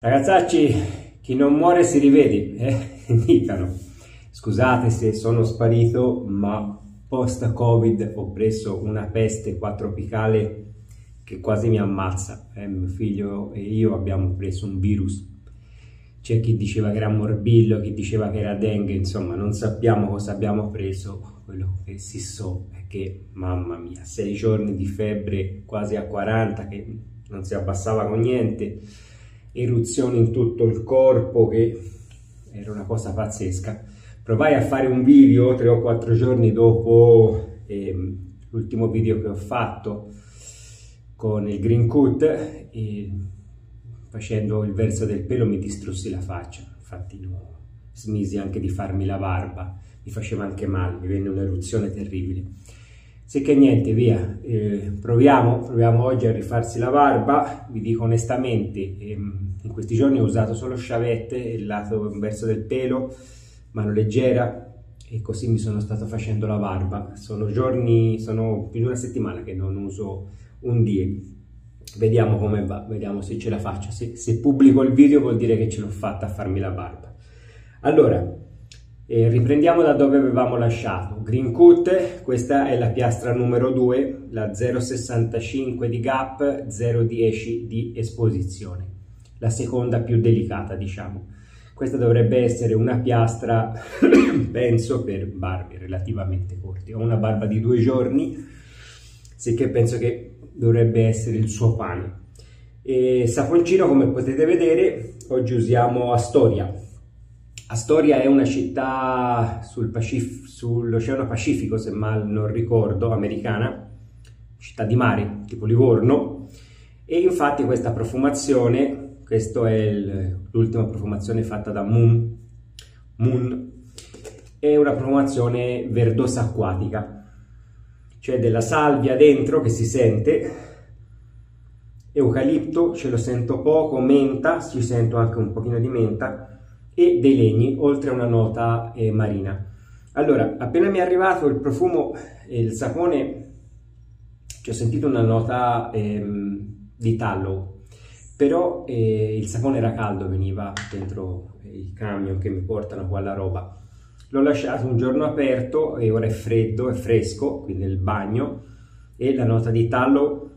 Ragazzacci, chi non muore si rivede, dicano. Scusate se sono sparito, ma post-Covid ho preso una peste qua tropicale che quasi mi ammazza. Mio figlio e io abbiamo preso un virus. C'è chi diceva che era morbillo, chi diceva che era dengue, insomma, non sappiamo cosa abbiamo preso. Quello che si so è che, mamma mia, 6 giorni di febbre quasi a 40, che non si abbassava con niente. Eruzioni in tutto il corpo, che era una cosa pazzesca. Provai a fare un video 3 o 4 giorni dopo l'ultimo video che ho fatto con il Green Cut, e facendo il verso del pelo mi distrussi la faccia. Infatti smisi anche di farmi la barba, mi faceva anche male, mi venne un'eruzione terribile. Sicché niente, via, proviamo oggi a rifarsi la barba. Vi dico onestamente, in questi giorni ho usato solo sciavette, il lato verso del pelo, mano leggera, e così mi sono stato facendo la barba. Sono più di una settimana che non uso un die. Vediamo come va, vediamo se ce la faccio. Se pubblico il video vuol dire che ce l'ho fatta a farmi la barba. Allora, riprendiamo da dove avevamo lasciato. Green Cut, questa è la piastra numero 2, la 0,65 di gap, 0,10 di esposizione, la seconda più delicata, diciamo. Questa dovrebbe essere una piastra, penso, per barbe relativamente corti. Ho una barba di 2 giorni, sicché penso che dovrebbe essere il suo pane. E saponcino, come potete vedere, oggi usiamo Astoria. Astoria è una città sull'Oceano Pacifico, se mal non ricordo, americana, città di mare, tipo Livorno, e infatti questa profumazione, questa è l'ultima profumazione fatta da Moon, è una profumazione verdosa acquatica, c'è della salvia dentro che si sente, eucalipto ce lo sento poco, menta, ci sento anche un pochino di menta, e dei legni, oltre a una nota marina. Allora, appena mi è arrivato il profumo e il sapone, ci ho sentito una nota di tallow, però il sapone era caldo, veniva dentro i camion che mi portano qua la roba. L'ho lasciato un giorno aperto e ora è freddo, è fresco, quindi nel bagno, e la nota di tallow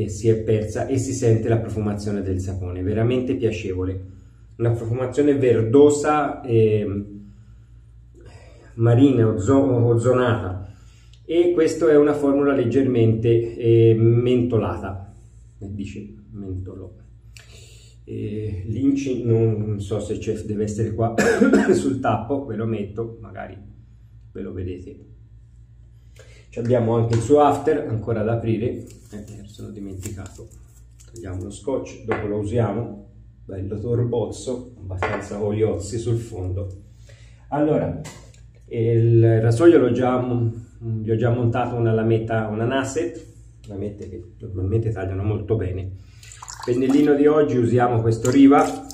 si è persa e si sente la profumazione del sapone, veramente piacevole. Una profumazione verdosa, marina, ozonata, e questa è una formula leggermente mentolata, dice mentolo. L'inci non so se deve essere qua sul tappo, ve lo metto, magari ve lo vedete. Abbiamo anche il suo after ancora da aprire, sono dimenticato, togliamo lo scotch, dopo lo usiamo. Bello torbozzo, abbastanza oliozzi sul fondo. Allora, il rasoio gli ho già montato una lametta, una Nasset, lamette che normalmente tagliano molto bene. Pennellino di oggi usiamo questo Riva,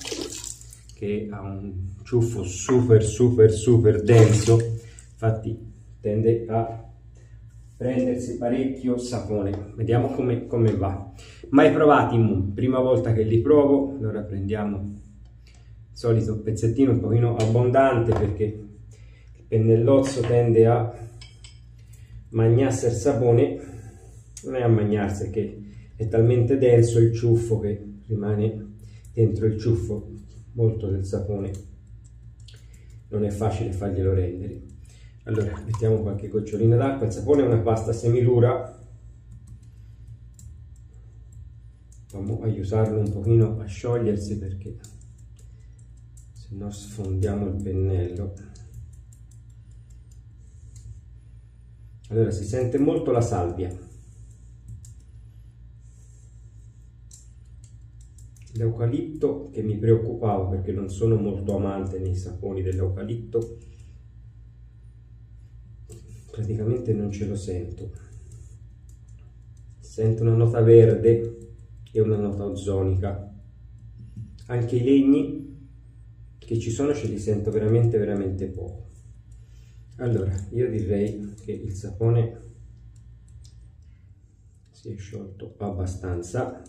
che ha un ciuffo super denso, infatti tende a prendersi parecchio sapone. Vediamo come va. Mai provati Moon, prima volta che li provo. Allora prendiamo il solito pezzettino un pochino abbondante, perché il pennellozzo tende a magnarsi il sapone, non è a magnarsi, che è talmente denso il ciuffo che rimane dentro il ciuffo molto del sapone, non è facile farglielo rendere. Allora mettiamo qualche gocciolina d'acqua. Il sapone è una pasta semidura, vamos a aiutarlo un pochino a sciogliersi, perché se no sfondiamo il pennello. Allora si sente molto la salvia, l'eucalipto, che mi preoccupavo perché non sono molto amante nei saponi dell'eucalipto, praticamente non ce lo sento. Sento una nota verde e una nota ozonica. Anche i legni che ci sono ce li sento veramente poco. Allora io direi che il sapone si è sciolto abbastanza.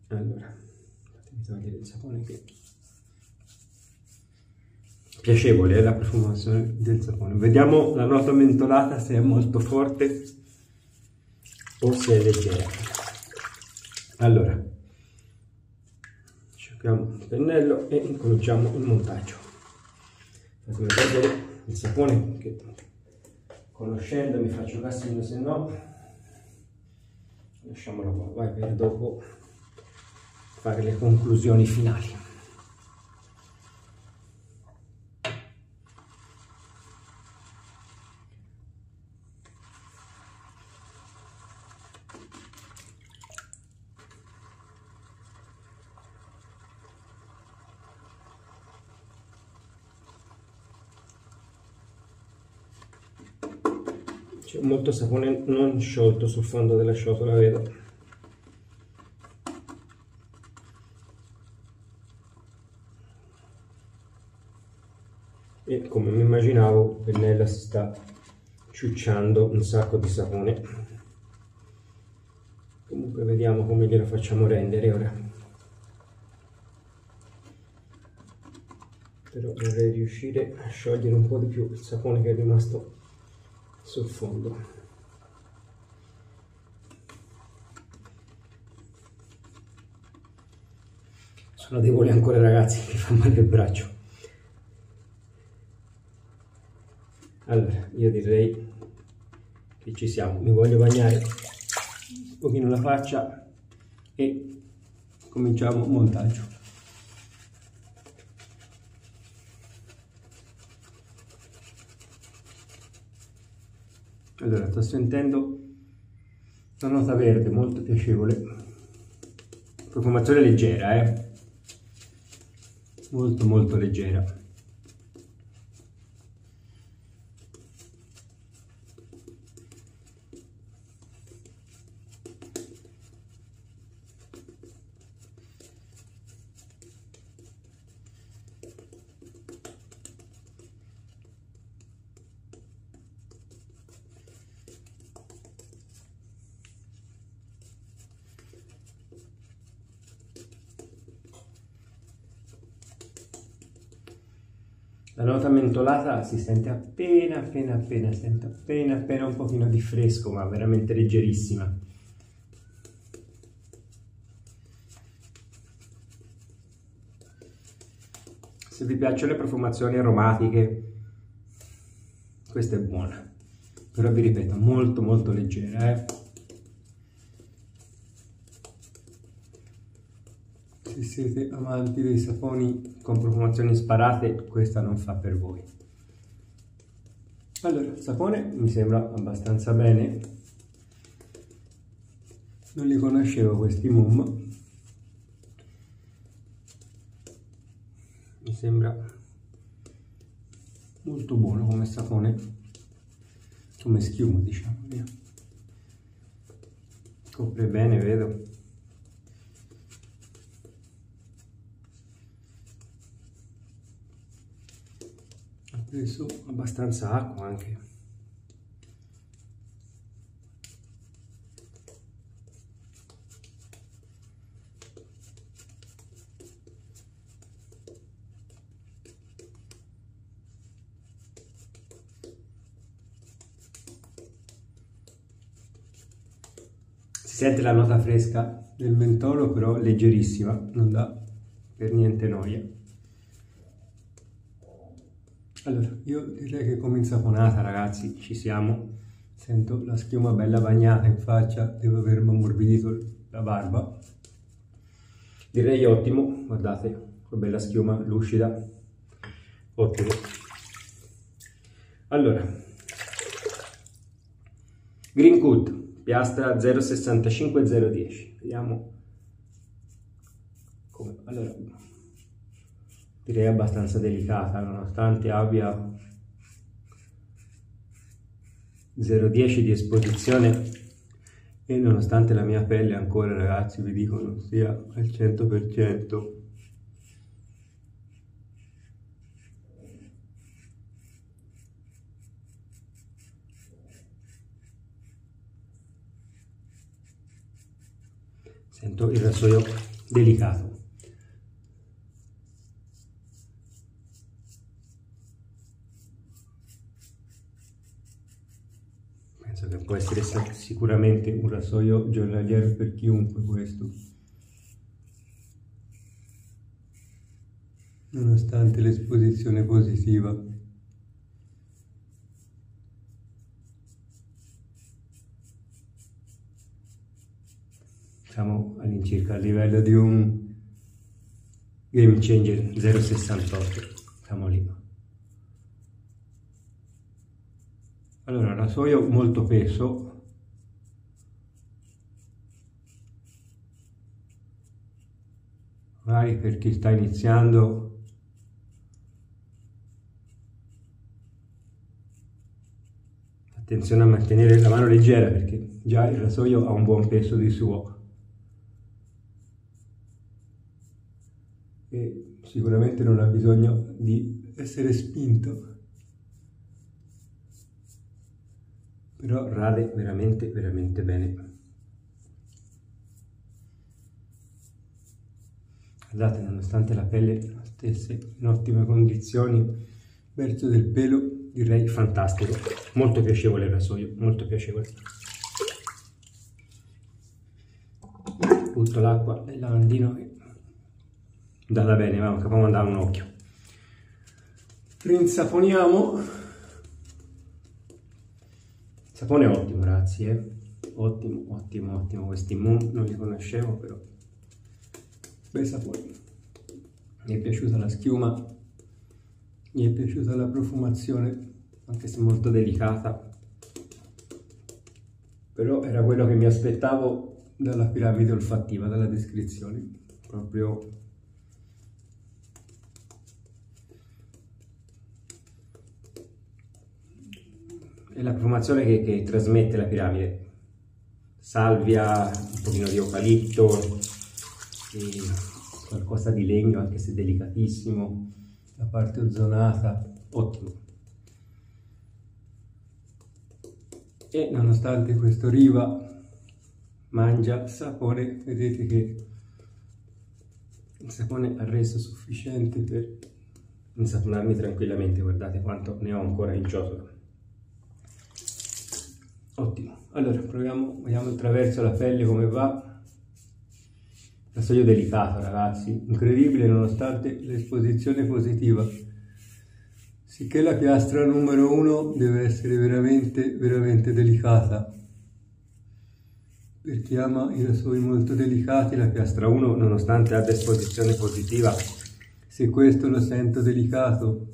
Allora di togliere il sapone che piacevole la profumazione del sapone. Vediamo la nota mentolata se è molto forte o se è leggera. Allora, sciacquiamo il pennello e incominciamo il montaggio. Fatemi togliere il sapone che, conoscendo, mi faccio casino, se no lasciamolo qua, vai, per dopo fare le conclusioni finali. C'è molto sapone non sciolto sul fondo della ciotola, vedo. E come mi immaginavo, il pennello si sta ciucciando un sacco di sapone. Comunque vediamo come glielo facciamo rendere ora. Però vorrei riuscire a sciogliere un po' di più il sapone che è rimasto sul fondo. Sono debole ancora, ragazzi, mi fa male il braccio. Allora, io direi che ci siamo. Mi voglio bagnare un pochino la faccia e cominciamo il montaggio. Allora, sto sentendo una nota verde molto piacevole, profumazione leggera, molto molto leggera. La nota mentolata si sente appena sento appena un pochino di fresco, ma veramente leggerissima. Se vi piacciono le profumazioni aromatiche, questa è buona, però vi ripeto, molto molto leggera, Se siete amanti dei saponi con profumazioni sparate, questa non fa per voi. Allora, il sapone mi sembra abbastanza bene. Non li conoscevo questi Mumm. Mi sembra molto buono come sapone, come schiuma, diciamo. Copre bene, vedo. Ha preso abbastanza acqua anche. Si sente la nota fresca del mentolo, però leggerissima, non dà per niente noia. Allora, io direi che come insaponata, ragazzi, ci siamo. Sento la schiuma bella bagnata in faccia, devo aver ammorbidito la barba. Direi ottimo, guardate, che bella schiuma, lucida, ottimo. Allora, Green Cut, piastra 0,65-0,10. Vediamo come. Allora, direi abbastanza delicata, nonostante abbia 0,10 di esposizione e nonostante la mia pelle ancora, ragazzi, vi dico, non sia al 100%. Sento il rasoio delicato. che può essere sicuramente un rasoio giornaliero per chiunque questo, nonostante l'esposizione positiva. Siamo all'incirca a livello di un Game Changer 0,68, siamo lì. Allora, rasoio molto peso, magari per chi sta iniziando attenzione a mantenere la mano leggera, perché già il rasoio ha un buon peso di suo e sicuramente non ha bisogno di essere spinto. Però rade veramente bene. Guardate, nonostante la pelle stesse in ottime condizioni, il verso del pelo direi fantastico, molto piacevole il rasoio, molto piacevole. Butto l'acqua nel lavandino che andata bene, capiamo a dare un occhio. Rinsaponiamo. Sapone ottimo, ragazzi, ottimo, questi Moon non li conoscevo, però bei sapori. Mi è piaciuta la schiuma, mi è piaciuta la profumazione, anche se molto delicata, però era quello che mi aspettavo dalla piramide olfattiva, dalla descrizione, proprio. È la profumazione che trasmette la piramide, salvia, un pochino di eucalipto, qualcosa di legno, anche se delicatissimo, la parte ozonata, ottimo. E nonostante questo Riva mangia sapone, vedete che il sapone ha reso sufficiente per insaponarmi tranquillamente. Guardate quanto ne ho ancora in ciotola. Ottimo, allora proviamo, vediamo attraverso la pelle come va. Rasoio delicato, ragazzi, incredibile nonostante l'esposizione positiva. Sicché la piastra numero 1 deve essere veramente delicata. Per chi ama i rasoi molto delicati, la piastra 1, nonostante abbia esposizione positiva, se questo lo sento delicato,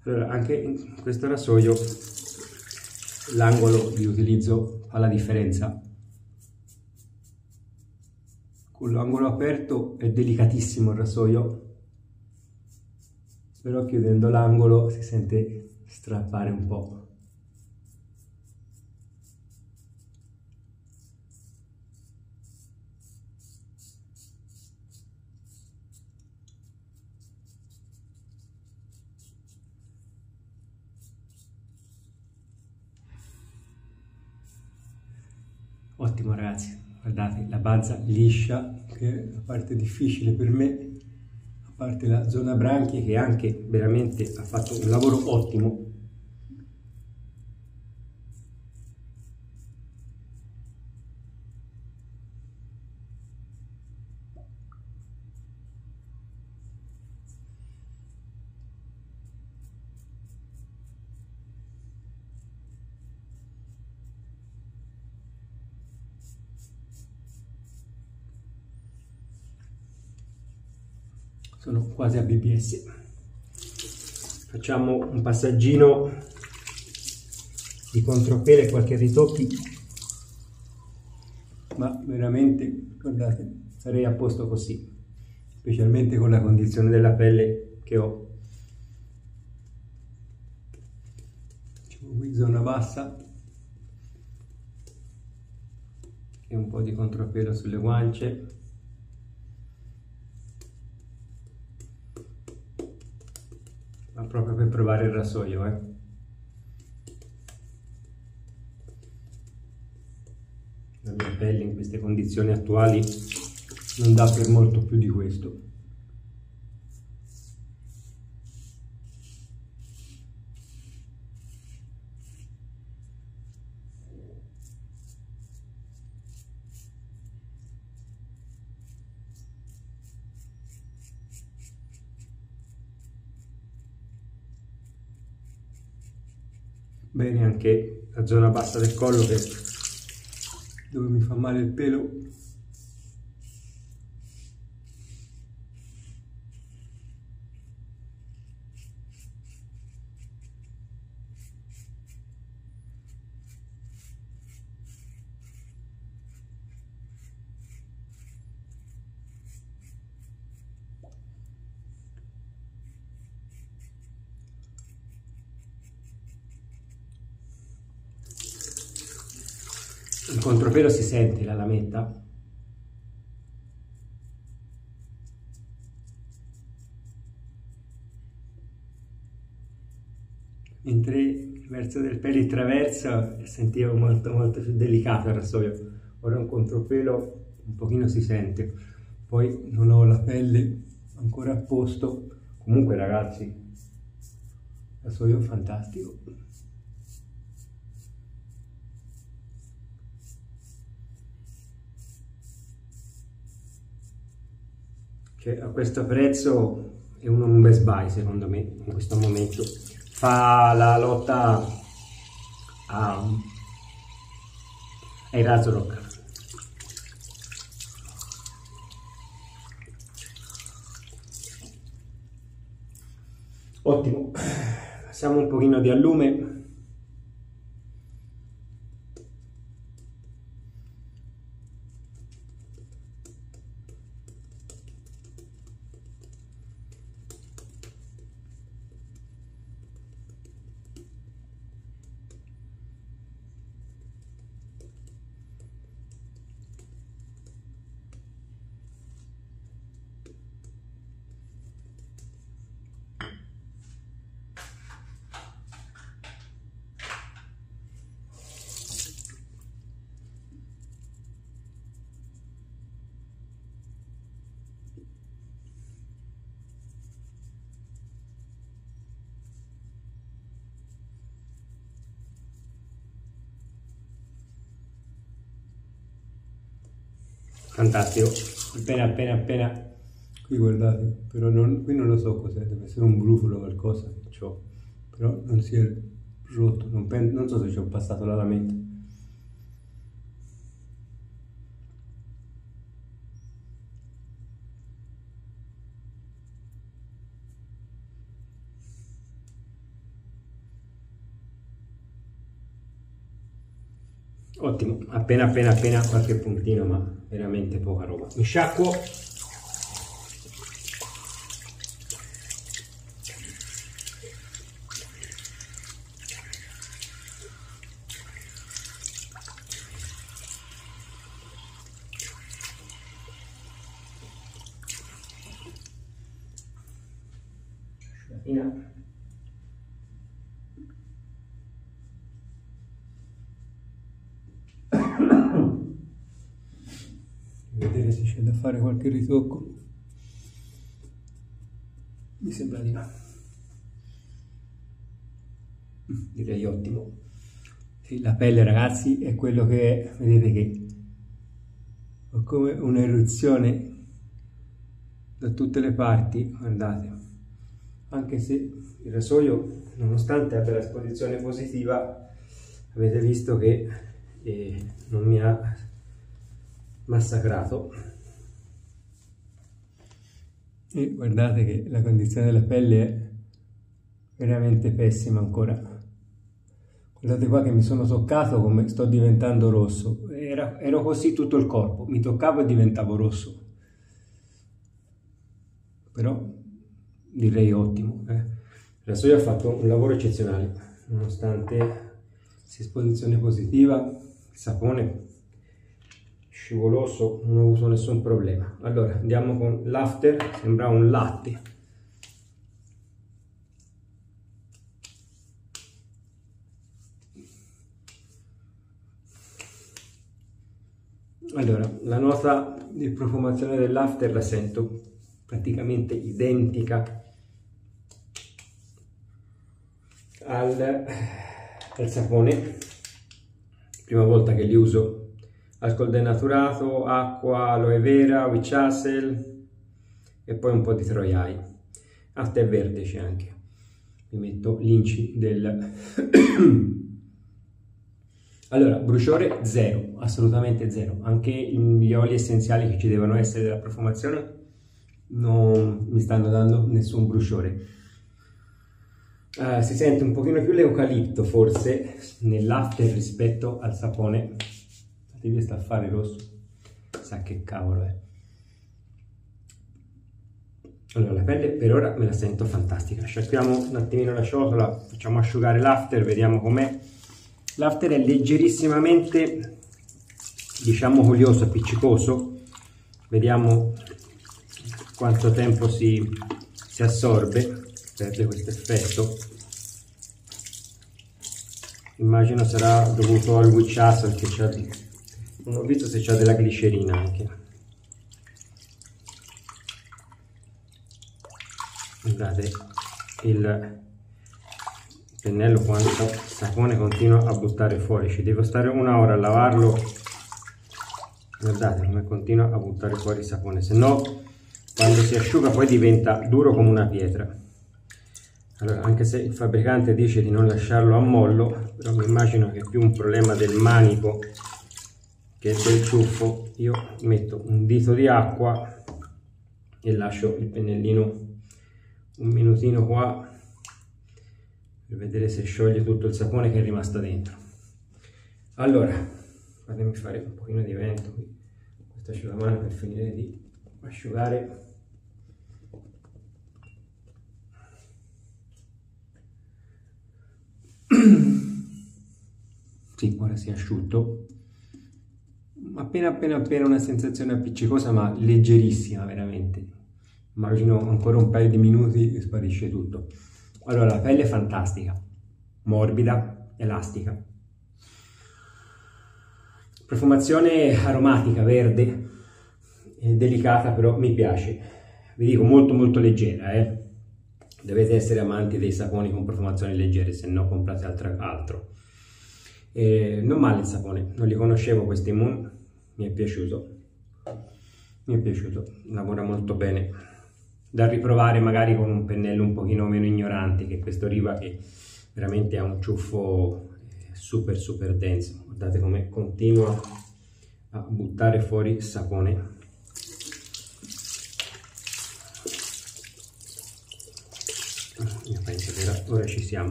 allora, anche in questo rasoio l'angolo di utilizzo fa la differenza. Con l'angolo aperto è delicatissimo il rasoio, però chiudendo l'angolo si sente strappare un po'. Ottimo, ragazzi, guardate la bazza liscia, che è la parte difficile per me, a parte la zona branchie che anche veramente ha fatto un lavoro ottimo. Sono quasi a BBS. Facciamo un passaggino di contropelo e qualche ritocchi, ma veramente, guardate, sarei a posto così, specialmente con la condizione della pelle che ho. Facciamo qui zona bassa. e un po' di contropelo sulle guance. Ma proprio per provare il rasoio, La mia pelle in queste condizioni attuali non dà per molto più di questo. Bene anche la zona bassa del collo, che dove mi fa male il pelo. Il contropelo si sente, la lametta. Mentre il verso del pelo in traverso sentivo molto più delicato il rasoio. Ora un contropelo un pochino si sente. Poi non ho la pelle ancora a posto. Comunque ragazzi, rasoio fantastico. Che a questo prezzo è un best buy secondo me in questo momento. Fa la lotta ai Razorok. Ottimo, passiamo un pochino di allume. Fantastico, appena qui guardate, però qui non lo so cos'è, deve essere un brufolo o qualcosa che c'ho, però non si è rotto, non so se ci ho passato la lametta. Ottimo, appena qualche puntino, ma veramente poca roba. Mi sciacquo. Vedere se c'è da fare qualche ritocco. Mi sembra di no. Direi ottimo. Sì, la pelle ragazzi è quello che è. Vedete che ho come un'eruzione da tutte le parti, guardate. Anche se il rasoio, nonostante abbia l'esposizione positiva, avete visto che non mi ha massacrato. E guardate che la condizione della pelle è veramente pessima ancora. Guardate qua che mi sono toccato come sto diventando rosso. Ero così tutto il corpo, mi toccavo e diventavo rosso. Però direi ottimo. Il rasoio ha fatto un lavoro eccezionale, nonostante sia esposizione positiva, il sapone scivoloso, non ho avuto nessun problema. Allora andiamo con l'after, sembra un latte. Allora, la nota di profumazione dell'after la sento praticamente identica al sapone. Prima volta che li uso: alcol denaturato, acqua, aloe vera, witch hazel e poi un po' di Troiai. Ah, tè verde c'è anche. Mi metto l'inci del... Allora, bruciore zero, assolutamente zero. Anche gli oli essenziali che ci devono essere della profumazione non mi stanno dando nessun bruciore. Si sente un pochino più l'eucalipto forse nell'after rispetto al sapone. Devi staffare rosso, sa che cavolo è. Allora, la pelle per ora me la sento fantastica. Sciacquiamo un attimino la ciotola, facciamo asciugare l'after, vediamo com'è. L'after è leggerissimamente, diciamo, olioso, appiccicoso. Vediamo quanto tempo si assorbe, perde questo effetto. Immagino sarà dovuto al witch hazel che c'ha, non ho visto se c'è della glicerina anche. Guardate il pennello quanto sapone continua a buttare fuori, ci devo stare una ora a lavarlo. Guardate come continua a buttare fuori il sapone, se no quando si asciuga poi diventa duro come una pietra. Allora, anche se il fabbricante dice di non lasciarlo a mollo, però mi immagino che è più un problema del manico che del ciuffo. Io metto un dito di acqua e lascio il pennellino un minutino qua per vedere se scioglie tutto il sapone che è rimasto dentro. Allora, fatemi fare un pochino di vento qui, questo asciugamano per finire di asciugare. Sì, ora si è asciutto, appena una sensazione appiccicosa ma leggerissima veramente. Immagino ancora un paio di minuti e sparisce tutto. Allora, la pelle è fantastica, morbida, elastica. Profumazione aromatica, verde, delicata, però mi piace. Vi dico molto leggera, Dovete essere amanti dei saponi con profumazioni leggere, se no comprate altro. Non male il sapone, non li conoscevo questi Moon, mi è piaciuto, lavora molto bene. Da riprovare magari con un pennello un pochino meno ignorante che questo Riva, che veramente ha un ciuffo super denso. Guardate come continua a buttare fuori sapone. Io penso che ora ci siamo.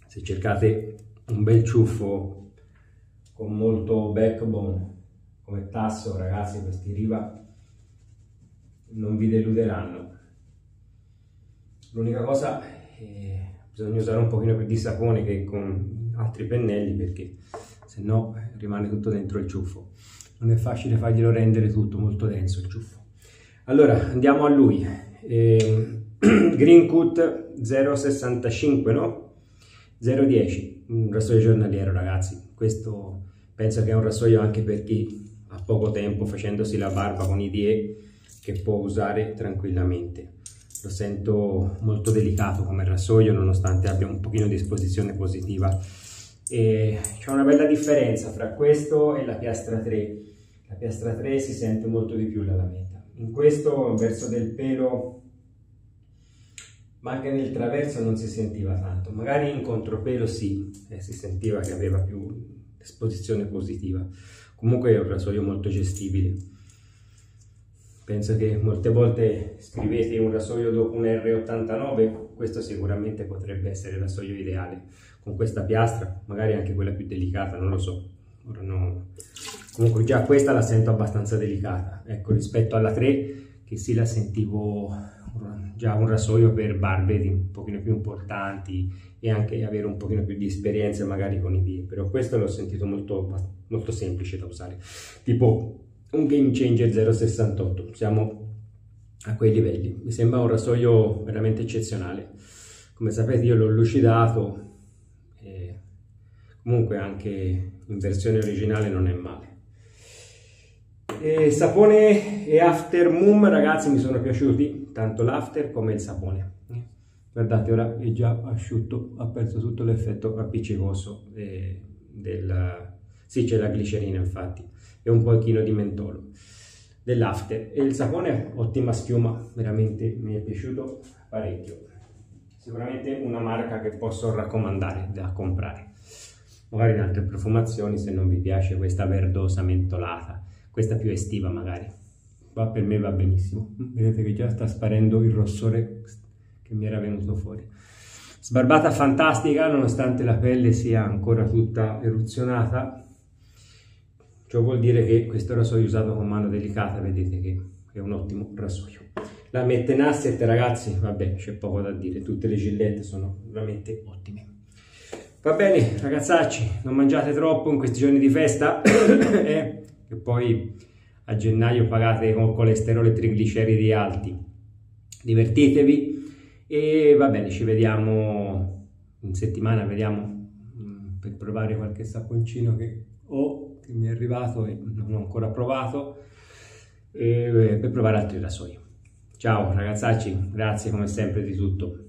Se cercate un bel ciuffo con molto backbone come tasso, ragazzi, questi Riva non vi deluderanno. L'unica cosa bisogna usare un pochino più di sapone che con altri pennelli, perché se no rimane tutto dentro il ciuffo. Non è facile farglielo rendere tutto molto denso il ciuffo. Allora andiamo a lui. Green Cut 0,65, no? 0,10, un rasoio giornaliero, ragazzi. Questo penso che è un rasoio anche per chi ha poco tempo, facendosi la barba con IDE, che può usare tranquillamente. Lo sento molto delicato come rasoio, nonostante abbia un pochino di esposizione positiva. C'è una bella differenza fra questo e la piastra 3. La piastra 3 si sente molto di più la lametta. In questo verso del pelo, ma anche nel traverso non si sentiva tanto. Magari in contropelo sì, si sentiva che aveva più esposizione positiva. Comunque è un rasoio molto gestibile. Penso che molte volte scrivete un rasoio dopo un R89, questo sicuramente potrebbe essere il rasoio ideale. Con questa piastra, magari anche quella più delicata, non lo so. Ora no. Comunque già questa la sento abbastanza delicata, ecco, rispetto alla 3 che sì la sentivo già un rasoio per barbe un pochino più importanti e anche avere un pochino più di esperienza magari con i piedi, però questo l'ho sentito molto semplice da usare, tipo un Game Changer 068, siamo a quei livelli. Mi sembra un rasoio veramente eccezionale. Come sapete io l'ho lucidato e comunque anche in versione originale non è male. E sapone e After Mum, ragazzi, mi sono piaciuti tanto l'after come il sapone. Guardate, ora è già asciutto, ha perso tutto l'effetto appiccicoso sì, c'è la glicerina infatti, e un pochino di mentolo dell'after. E il sapone, ottima schiuma, veramente mi è piaciuto parecchio. Sicuramente una marca che posso raccomandare da comprare. Magari in altre profumazioni, se non vi piace questa verdosa mentolata, questa più estiva magari, per me va benissimo. Vedete che già sta sparendo il rossore che mi era venuto fuori. Sbarbata fantastica, nonostante la pelle sia ancora tutta eruzionata. Ciò vuol dire che questo rasoio usato con mano delicata, vedete che è un ottimo rasoio. La Mette Nasset, ragazzi, vabbè, c'è poco da dire, tutte le Gillette sono veramente ottime. Va bene, ragazzacci, non mangiate troppo in questi giorni di festa, che poi a gennaio pagate con colesterolo e trigliceridi alti. Divertitevi e va bene, ci vediamo in settimana, vediamo per provare qualche saponcino che mi è arrivato e non ho ancora provato, e per provare altri rasoi. Ciao ragazzacci, grazie come sempre di tutto.